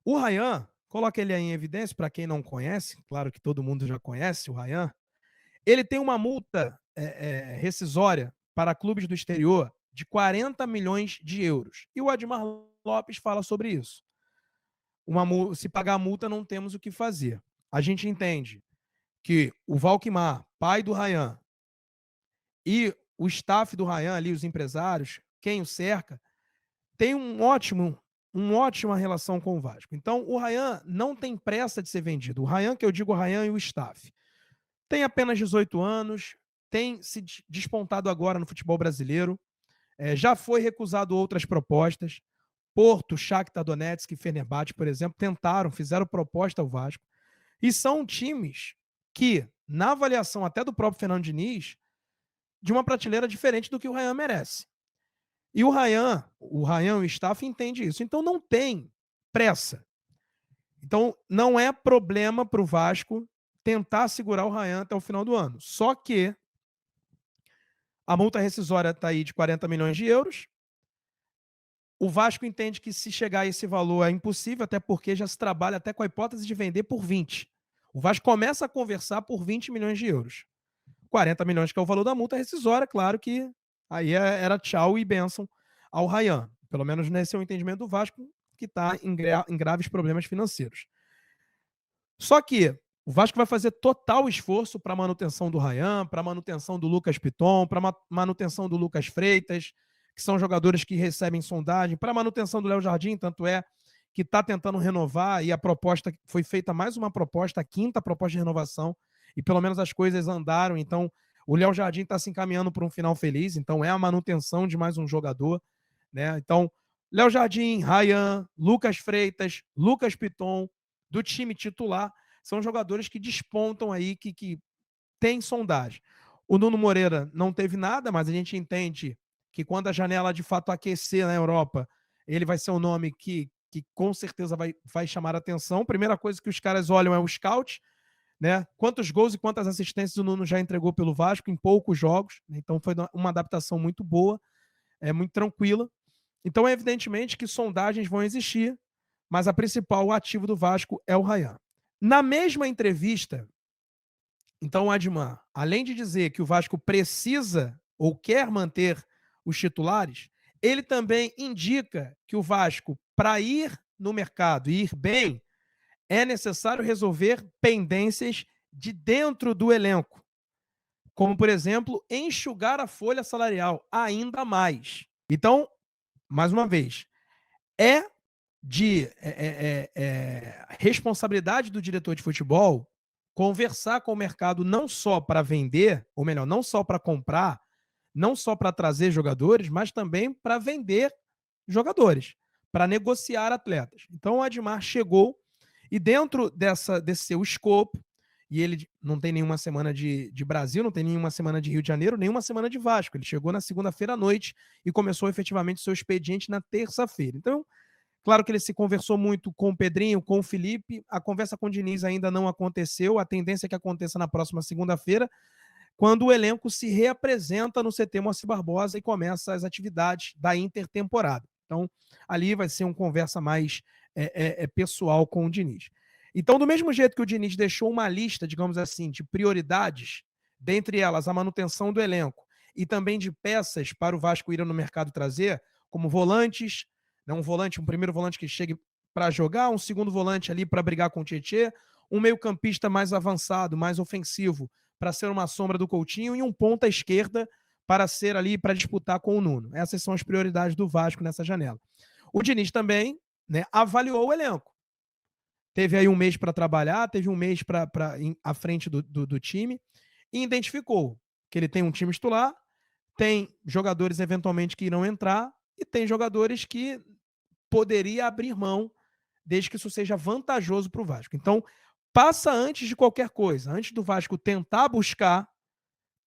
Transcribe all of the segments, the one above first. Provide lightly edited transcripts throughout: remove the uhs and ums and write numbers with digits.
O Ryan, coloca ele aí em evidência, para quem não conhece, claro que todo mundo já conhece o Ryan, ele tem uma multa rescisória para clubes do exterior de 40 milhões de euros. E o Admar Lopes fala sobre isso. Se pagar a multa, não temos o que fazer. A gente entende que o Valquimar, pai do Ryan, e o staff do Ryan ali, os empresários, quem o cerca, tem uma ótima relação com o Vasco. Então, o Ryan não tem pressa de ser vendido. O Ryan, que eu digo o Ryan e o staff, tem apenas 18 anos, tem se despontado agora no futebol brasileiro, já foi recusado outras propostas. Porto, Shakhtar Donetsk e Fenerbahçe, por exemplo, fizeram proposta ao Vasco. E são times que, na avaliação até do próprio Fernando Diniz, de uma prateleira diferente do que o Ryan merece. E o Ryan e o staff entende isso. Então não tem pressa. Então não é problema para o Vasco tentar segurar o Ryan até o final do ano. Só que a multa rescisória está aí de 40 milhões de euros. O Vasco entende que se chegar a esse valor é impossível, até porque já se trabalha até com a hipótese de vender por 20. O Vasco começa a conversar por 20 milhões de euros. 40 milhões, que é o valor da multa rescisória, claro que aí era tchau e bênção ao Ryan. Pelo menos nesse é o entendimento do Vasco, que está em graves problemas financeiros. Só que o Vasco vai fazer total esforço para a manutenção do Ryan, para a manutenção do Lucas Piton, para a manutenção do Lucas Freitas, que são jogadores que recebem sondagem, para a manutenção do Léo Jardim, tanto é que está tentando renovar, e a proposta foi feita mais uma proposta, a quinta proposta de renovação, e pelo menos as coisas andaram. Então o Léo Jardim está se encaminhando para um final feliz, então é a manutenção de mais um jogador, né? Então Léo Jardim, Ryan, Lucas Freitas, Lucas Piton, do time titular, são jogadores que despontam aí, que tem sondagem. O Nuno Moreira não teve nada, mas a gente entende que quando a janela de fato aquecer na Europa, ele vai ser um nome que com certeza vai chamar a atenção. Primeira coisa que os caras olham é o scout, né? Quantos gols e quantas assistências o Nuno já entregou pelo Vasco em poucos jogos. Então foi uma adaptação muito boa, muito tranquila. Então é evidentemente que sondagens vão existir, mas a principal ativo do Vasco é o Ryan. Na mesma entrevista, então o Admar, além de dizer que o Vasco precisa ou quer manter os titulares, ele também indica que o Vasco, para ir no mercado e ir bem, é necessário resolver pendências de dentro do elenco, como, por exemplo, enxugar a folha salarial ainda mais. Então, mais uma vez, é de responsabilidade do diretor de futebol conversar com o mercado não só para vender, ou melhor, não só para comprar, não só para trazer jogadores, mas também para vender jogadores, para negociar atletas. Então o Admar chegou e dentro desse seu escopo, e ele não tem nenhuma semana de Brasil, não tem nenhuma semana de Rio de Janeiro, nenhuma semana de Vasco. Ele chegou na segunda-feira à noite e começou efetivamente o seu expediente na terça-feira. Então, claro que ele se conversou muito com o Pedrinho, com o Felipe. A conversa com o Diniz ainda não aconteceu. A tendência é que aconteça na próxima segunda-feira, quando o elenco se reapresenta no CT Moacir Barbosa e começa as atividades da intertemporada. Então, ali vai ser uma conversa mais pessoal com o Diniz. Então, do mesmo jeito que o Diniz deixou uma lista, digamos assim, de prioridades, dentre elas a manutenção do elenco e também de peças para o Vasco ir no mercado trazer, como volantes, né, um primeiro volante que chegue para jogar, um segundo volante ali para brigar com o Tietê, um meio-campista mais avançado, mais ofensivo, para ser uma sombra do Coutinho, e um ponta esquerda para ser ali, para disputar com o Nuno. Essas são as prioridades do Vasco nessa janela. O Diniz também, né, avaliou o elenco. Teve aí um mês para trabalhar, teve um mês à frente do time, e identificou que ele tem um time titular, tem jogadores eventualmente que irão entrar, e tem jogadores que poderia abrir mão, desde que isso seja vantajoso para o Vasco. Então, passa antes de qualquer coisa, antes do Vasco tentar buscar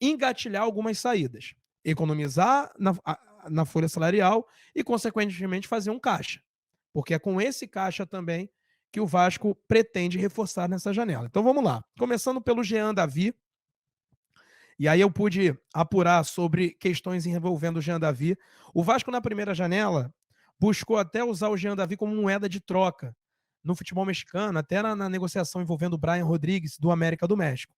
engatilhar algumas saídas, economizar na folha salarial e, consequentemente, fazer um caixa. Porque é com esse caixa também que o Vasco pretende reforçar nessa janela. Então vamos lá. Começando pelo Jean Davi. E aí eu pude apurar sobre questões envolvendo o Jean Davi. O Vasco, na primeira janela, buscou até usar o Jean Davi como moeda de troca no futebol mexicano, até na negociação envolvendo o Brian Rodrigues, do América do México.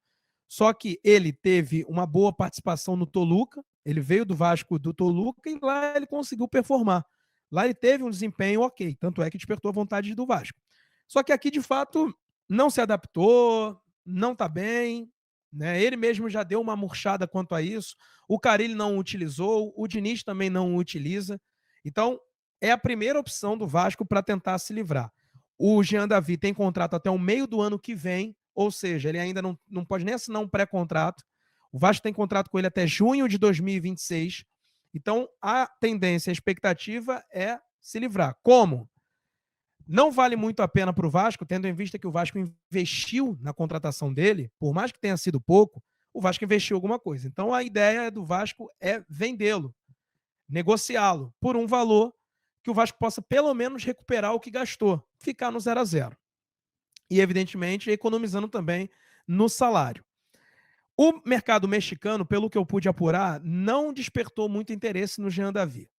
Só que ele teve uma boa participação no Toluca, ele veio do Vasco do Toluca e lá ele conseguiu performar. Lá ele teve um desempenho ok, tanto é que despertou a vontade do Vasco. Só que aqui, de fato, não se adaptou, não está bem, né? Ele mesmo já deu uma murchada quanto a isso. O Carille não o utilizou, o Diniz também não o utiliza. Então, é a primeira opção do Vasco para tentar se livrar. O Jean Davi tem contrato até o meio do ano que vem, ou seja, ele ainda não pode nem assinar um pré-contrato. O Vasco tem contrato com ele até junho de 2026. Então, a tendência, a expectativa é se livrar. Como? Não vale muito a pena para o Vasco, tendo em vista que o Vasco investiu na contratação dele, por mais que tenha sido pouco, o Vasco investiu alguma coisa. Então, a ideia do Vasco é vendê-lo, negociá-lo por um valor que o Vasco possa pelo menos recuperar o que gastou, ficar no 0-0. E, evidentemente, economizando também no salário. O mercado mexicano, pelo que eu pude apurar, não despertou muito interesse no Jean Davi.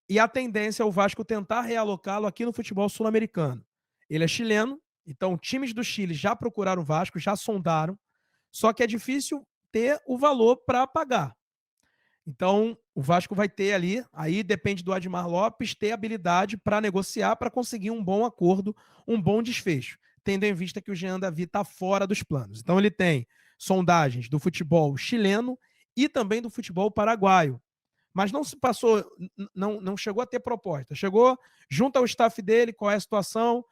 E a tendência é o Vasco tentar realocá-lo aqui no futebol sul-americano. Ele é chileno, então times do Chile já procuraram o Vasco, já sondaram, só que é difícil ter o valor para pagar. Então, o Vasco vai ter ali, aí depende do Admar Lopes, ter habilidade para negociar, para conseguir um bom acordo, um bom desfecho, tendo em vista que o Jean Davi está fora dos planos. Então, ele tem sondagens do futebol chileno e também do futebol paraguaio. Mas não se passou, não chegou a ter proposta. Chegou junto ao staff dele, qual é a situação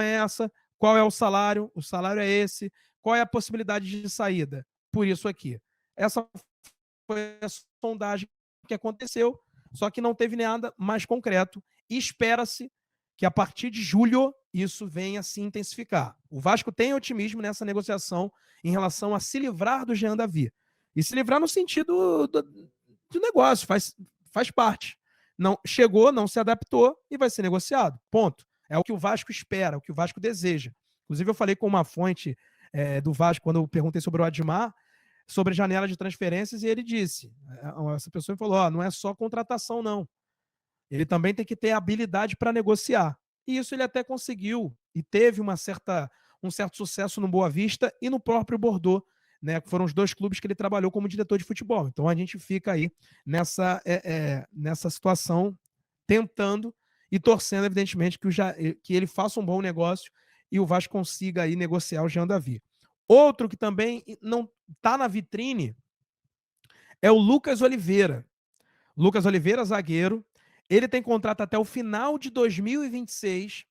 é essa, qual é o salário é esse, qual é a possibilidade de saída, por isso aqui. Essa foi a sondagem que aconteceu, só que não teve nada mais concreto. E espera-se que a partir de julho isso venha a se intensificar. O Vasco tem otimismo nessa negociação em relação a se livrar do Jean Davi. E se livrar no sentido do negócio, faz parte. Não chegou, não se adaptou e vai ser negociado. Ponto. É o que o Vasco espera, o que o Vasco deseja. Inclusive, eu falei com uma fonte do Vasco, quando eu perguntei sobre o Admar, sobre janela de transferências, e ele disse, essa pessoa me falou, não é só contratação, não. Ele também tem que ter habilidade para negociar. E isso ele até conseguiu, e teve um certo sucesso no Boa Vista e no próprio Bordeaux, né? Foram os dois clubes que ele trabalhou como diretor de futebol. Então a gente fica aí nessa situação, tentando e torcendo, evidentemente, que ele faça um bom negócio e o Vasco consiga aí negociar o Jean Davi. Outro que também não está na vitrine é o Lucas Oliveira. Lucas Oliveira, zagueiro. Ele tem contrato até o final de 2026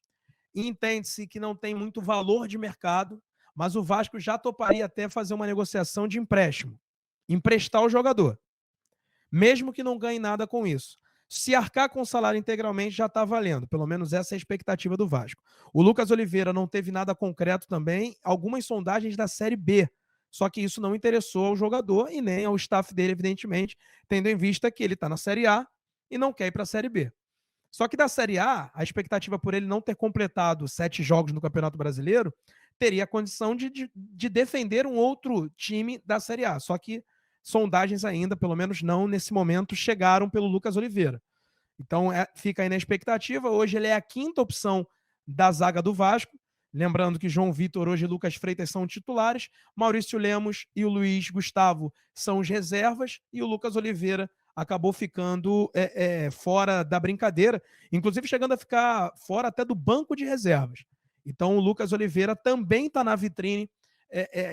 e entende-se que não tem muito valor de mercado, mas o Vasco já toparia até fazer uma negociação de empréstimo, emprestar o jogador, mesmo que não ganhe nada com isso. Se arcar com o salário integralmente já está valendo, pelo menos essa é a expectativa do Vasco. O Lucas Oliveira não teve nada concreto também, algumas sondagens da Série B, só que isso não interessou ao jogador e nem ao staff dele, evidentemente, tendo em vista que ele está na Série A e não quer ir para a Série B. Só que da Série A, a expectativa por ele não ter completado 7 jogos no Campeonato Brasileiro, teria a condição de defender um outro time da Série A. Só que sondagens ainda, pelo menos não nesse momento, chegaram pelo Lucas Oliveira. Então fica aí na expectativa. Hoje ele é a quinta opção da zaga do Vasco. Lembrando que João Vitor hoje e Lucas Freitas são titulares, Maurício Lemos e o Luiz Gustavo são os reservas e o Lucas Oliveira acabou ficando fora da brincadeira, inclusive chegando a ficar fora até do banco de reservas. Então o Lucas Oliveira também está na vitrine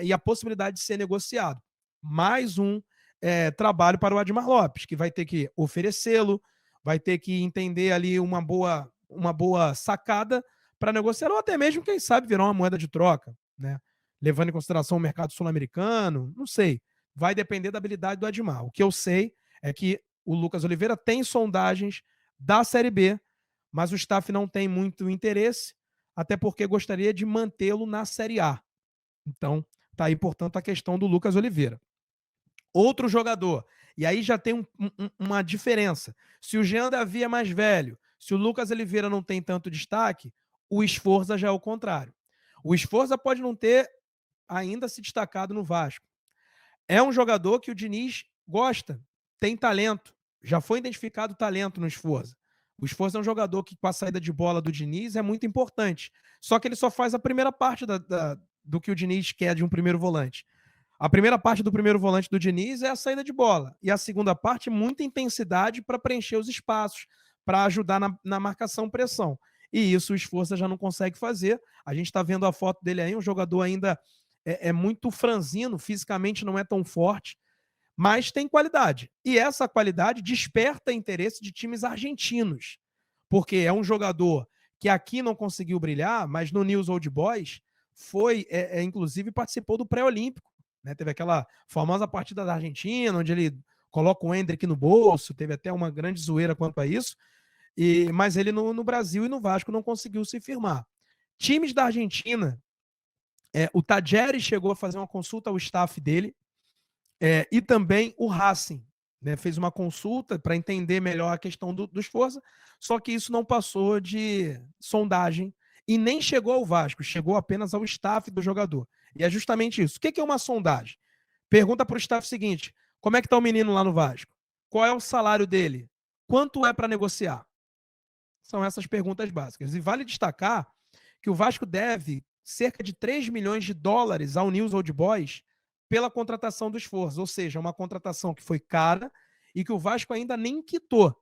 e a possibilidade de ser negociado. Mais um trabalho para o Admar Lopes, que vai ter que oferecê-lo, vai ter que entender ali uma boa sacada para negociar, ou até mesmo, quem sabe, virar uma moeda de troca, né? Levando em consideração o mercado sul-americano, não sei. Vai depender da habilidade do Admar. O que eu sei é que o Lucas Oliveira tem sondagens da Série B, mas o staff não tem muito interesse, até porque gostaria de mantê-lo na Série A. Então, tá aí, portanto, a questão do Lucas Oliveira. Outro jogador, e aí já tem uma diferença. Se o Jean Davi é mais velho, se o Lucas Oliveira não tem tanto destaque, o Sforza já é o contrário. O Sforza pode não ter ainda se destacado no Vasco. É um jogador que o Diniz gosta, tem talento, já foi identificado talento no Sforza, O Sforza é um jogador que, com a saída de bola do Diniz, é muito importante. Só que ele só faz a primeira parte do que o Diniz quer de um primeiro volante. A primeira parte do primeiro volante do Diniz é a saída de bola. E a segunda parte, muita intensidade para preencher os espaços, para ajudar na marcação-pressão. E isso o Sforza já não consegue fazer. A gente está vendo a foto dele aí, um jogador ainda muito franzino, fisicamente não é tão forte, mas tem qualidade. E essa qualidade desperta interesse de times argentinos, porque é um jogador que aqui não conseguiu brilhar, mas no News Old Boys foi, inclusive participou do pré-olímpico, né? Teve aquela famosa partida da Argentina, onde ele coloca o Endrick no bolso, teve até uma grande zoeira quanto a isso, mas ele no Brasil e no Vasco não conseguiu se firmar. Times da Argentina, o Tajeres chegou a fazer uma consulta ao staff dele, e também o Racing, né, fez uma consulta para entender melhor a questão do Sforza, só que isso não passou de sondagem e nem chegou ao Vasco, chegou apenas ao staff do jogador. E é justamente isso. O que é uma sondagem? Pergunta para o staff o seguinte: como é que está o menino lá no Vasco? Qual é o salário dele? Quanto é para negociar? São essas perguntas básicas. E vale destacar que o Vasco deve cerca de 3 milhões de dólares ao News Old Boys pela contratação do Sforza, ou seja, uma contratação que foi cara e que o Vasco ainda nem quitou.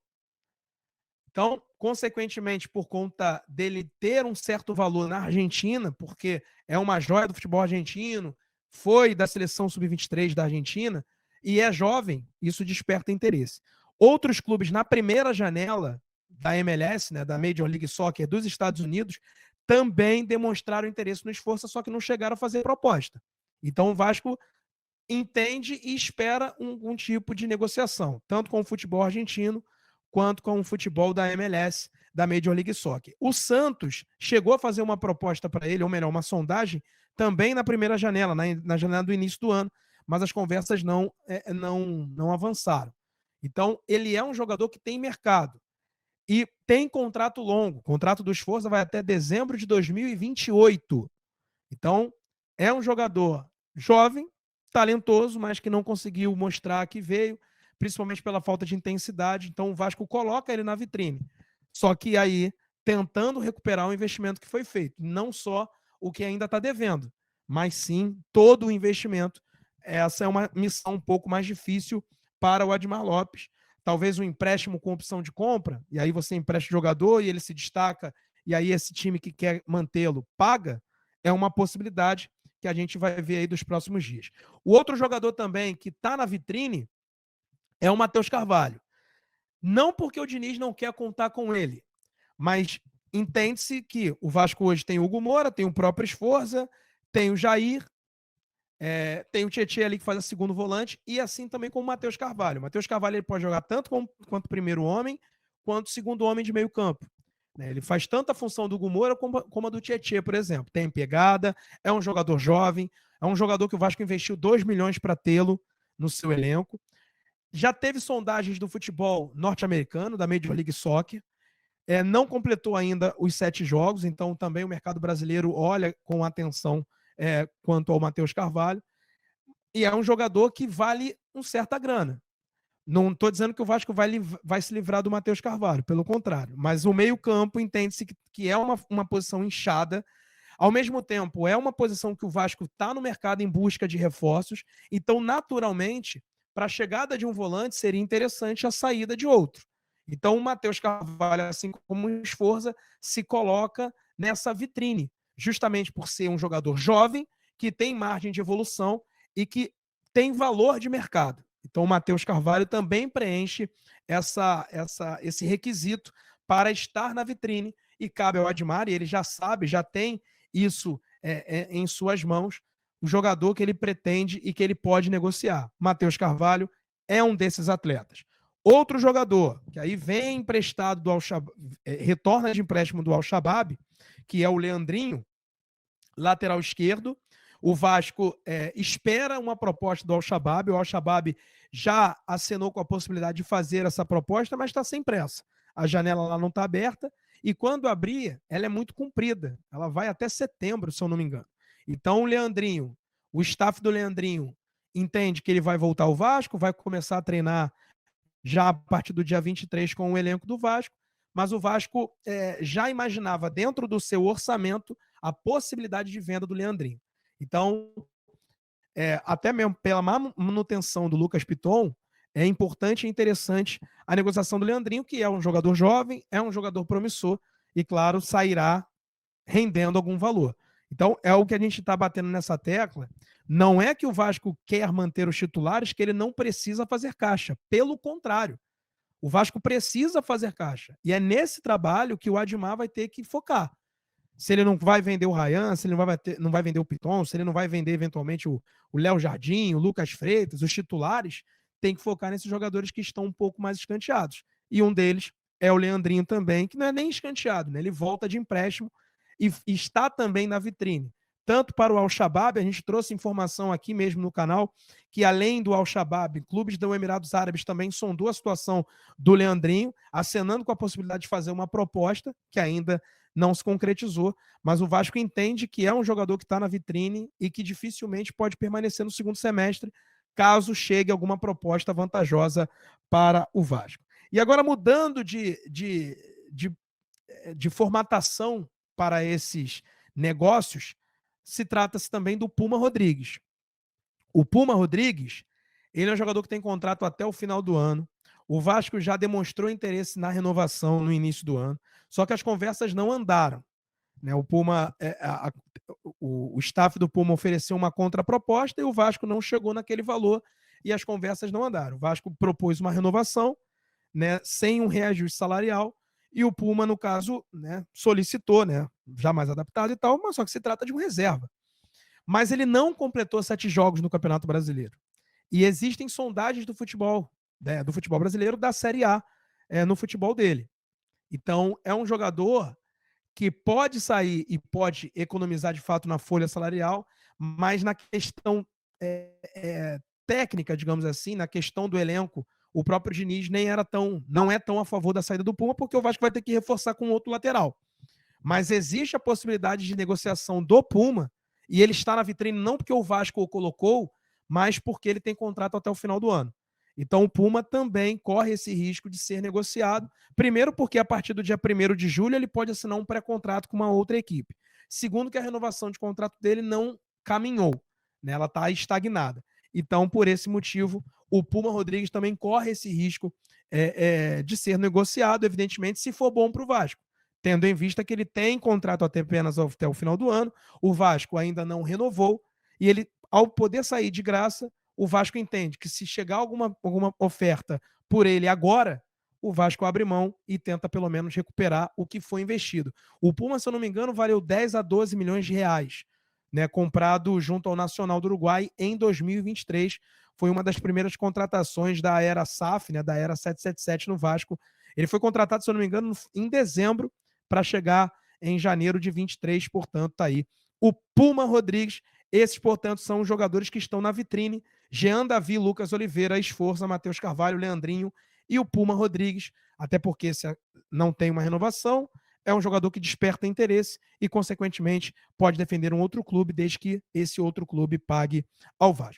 Então, consequentemente, por conta dele ter um certo valor na Argentina, porque é uma joia do futebol argentino, foi da seleção sub-23 da Argentina e é jovem, isso desperta interesse. Outros clubes na primeira janela da MLS, né, da Major League Soccer dos Estados Unidos, também demonstraram interesse no Sforza, só que não chegaram a fazer proposta. Então o Vasco entende e espera um tipo de negociação, tanto com o futebol argentino quanto com o futebol da MLS, da Major League Soccer. O Santos chegou a fazer uma proposta para ele, ou melhor, uma sondagem, também na primeira janela, na janela do início do ano, mas as conversas não avançaram. Então, ele é um jogador que tem mercado e tem contrato longo. O contrato do Sforza vai até dezembro de 2028. Então, é um jogador jovem, talentoso, mas que não conseguiu mostrar que veio, principalmente pela falta de intensidade. Então, o Vasco coloca ele na vitrine. Só que aí, tentando recuperar o investimento que foi feito. Não só o que ainda está devendo, mas sim todo o investimento. Essa é uma missão um pouco mais difícil para o Admar Lopes. Talvez um empréstimo com opção de compra, e aí você empresta o jogador e ele se destaca, e aí esse time que quer mantê-lo paga, é uma possibilidade que a gente vai ver aí dos próximos dias. O outro jogador também que está na vitrine é o Matheus Carvalho. Não porque o Diniz não quer contar com ele, mas entende-se que o Vasco hoje tem o Hugo Moura, tem o próprio Sforza, tem o Jair, tem o Tietê ali que faz a segundo volante, e assim também com o Matheus Carvalho. O Matheus Carvalho ele pode jogar tanto quanto primeiro homem, quanto segundo homem de meio campo. Ele faz tanto a função do Gumora como a do Tietê, por exemplo. Tem pegada, é um jogador jovem, é um jogador que o Vasco investiu 2 milhões para tê-lo no seu elenco. Já teve sondagens do futebol norte-americano, da Major League Soccer, não completou ainda os 7 jogos, então também o mercado brasileiro olha com atenção quanto ao Matheus Carvalho. E é um jogador que vale uma certa grana. Não estou dizendo que o Vasco vai se livrar do Matheus Carvalho, pelo contrário. Mas o meio-campo entende-se que é uma posição inchada. Ao mesmo tempo, é uma posição que o Vasco está no mercado em busca de reforços. Então, naturalmente, para a chegada de um volante, seria interessante a saída de outro. Então, o Matheus Carvalho, assim como o Sforza, se coloca nessa vitrine, justamente por ser um jogador jovem, que tem margem de evolução e que tem valor de mercado. Então, o Matheus Carvalho também preenche esse requisito para estar na vitrine e cabe ao Admar, e ele já sabe, já tem isso em suas mãos, o jogador que ele pretende e que ele pode negociar. Matheus Carvalho é um desses atletas. Outro jogador, que aí vem emprestado do retorna de empréstimo do Al-Shabaab, que é o Leandrinho, lateral esquerdo. O Vasco espera uma proposta do Al-Shabaab. O Al-Shabaab já acenou com a possibilidade de fazer essa proposta, mas está sem pressa. A janela lá não está aberta e quando abrir, ela é muito comprida. Ela vai até setembro, se eu não me engano. Então o Leandrinho, o staff do Leandrinho entende que ele vai voltar ao Vasco, vai começar a treinar já a partir do dia 23 com o elenco do Vasco, mas o Vasco já imaginava dentro do seu orçamento a possibilidade de venda do Leandrinho. Então, até mesmo pela manutenção do Lucas Piton, é importante e interessante a negociação do Leandrinho, que é um jogador jovem, é um jogador promissor e, claro, sairá rendendo algum valor. Então, é o que a gente está batendo nessa tecla. Não é que o Vasco quer manter os titulares, que ele não precisa fazer caixa. Pelo contrário, o Vasco precisa fazer caixa. E é nesse trabalho que o Admar vai ter que focar. Se ele não vai vender o Ryan, se ele não vai vender o Piton, se ele não vai vender eventualmente o Léo Jardim, o Lucas Freitas, os titulares, tem que focar nesses jogadores que estão um pouco mais escanteados. E um deles é o Leandrinho também, que não é nem escanteado, né? Ele volta de empréstimo e está também na vitrine. Tanto para o Al-Shabaab, a gente trouxe informação aqui mesmo no canal, que além do Al-Shabaab, clubes do Emirados Árabes também sondou a situação do Leandrinho, acenando com a possibilidade de fazer uma proposta, que ainda não se concretizou, mas o Vasco entende que é um jogador que está na vitrine e que dificilmente pode permanecer no segundo semestre, caso chegue alguma proposta vantajosa para o Vasco. E agora, mudando de formatação para esses negócios, se trata-se também do Puma Rodrigues. O Puma Rodrigues, ele é um jogador que tem contrato até o final do ano. O Vasco já demonstrou interesse na renovação no início do ano, só que as conversas não andaram. Né? O Puma, o staff do Puma ofereceu uma contraproposta e o Vasco não chegou naquele valor e as conversas não andaram. O Vasco propôs uma renovação, né, sem um reajuste salarial, e o Puma, no caso, né, solicitou, né, já mais adaptado e tal, mas só que se trata de um reserva. Mas ele não completou 7 jogos no Campeonato Brasileiro. E existem sondagens do futebol brasileiro, da Série A, no futebol dele. Então, é um jogador que pode sair e pode economizar de fato na folha salarial, mas na questão técnica, digamos assim, na questão do elenco, o próprio Diniz não é tão a favor da saída do Puma, porque o Vasco vai ter que reforçar com outro lateral. Mas existe a possibilidade de negociação do Puma, e ele está na vitrine não porque o Vasco o colocou, mas porque ele tem contrato até o final do ano. Então o Puma também corre esse risco de ser negociado. Primeiro, porque a partir do dia 1º de julho ele pode assinar um pré-contrato com uma outra equipe. Segundo, que a renovação de contrato dele não caminhou, né? Ela está estagnada. Então, por esse motivo, o Puma Rodrigues também corre esse risco de ser negociado, evidentemente, se for bom para o Vasco. Tendo em vista que ele tem contrato apenas até o final do ano, o Vasco ainda não renovou, e ele, ao poder sair de graça, o Vasco entende que se chegar alguma oferta por ele agora, o Vasco abre mão e tenta pelo menos recuperar o que foi investido. O Puma, se eu não me engano, valeu 10 a 12 milhões de reais, né, comprado junto ao Nacional do Uruguai em 2023. Foi uma das primeiras contratações da era SAF, né, da era 777 no Vasco. Ele foi contratado, se eu não me engano, em dezembro, para chegar em janeiro de 23, portanto, tá aí o Puma Rodrigues. Esses, portanto, são os jogadores que estão na vitrine: Jean Davi, Lucas Oliveira, Esforça, Matheus Carvalho, Leandrinho e o Puma Rodrigues, até porque se não tem uma renovação, é um jogador que desperta interesse e, consequentemente, pode defender um outro clube, desde que esse outro clube pague ao Vasco.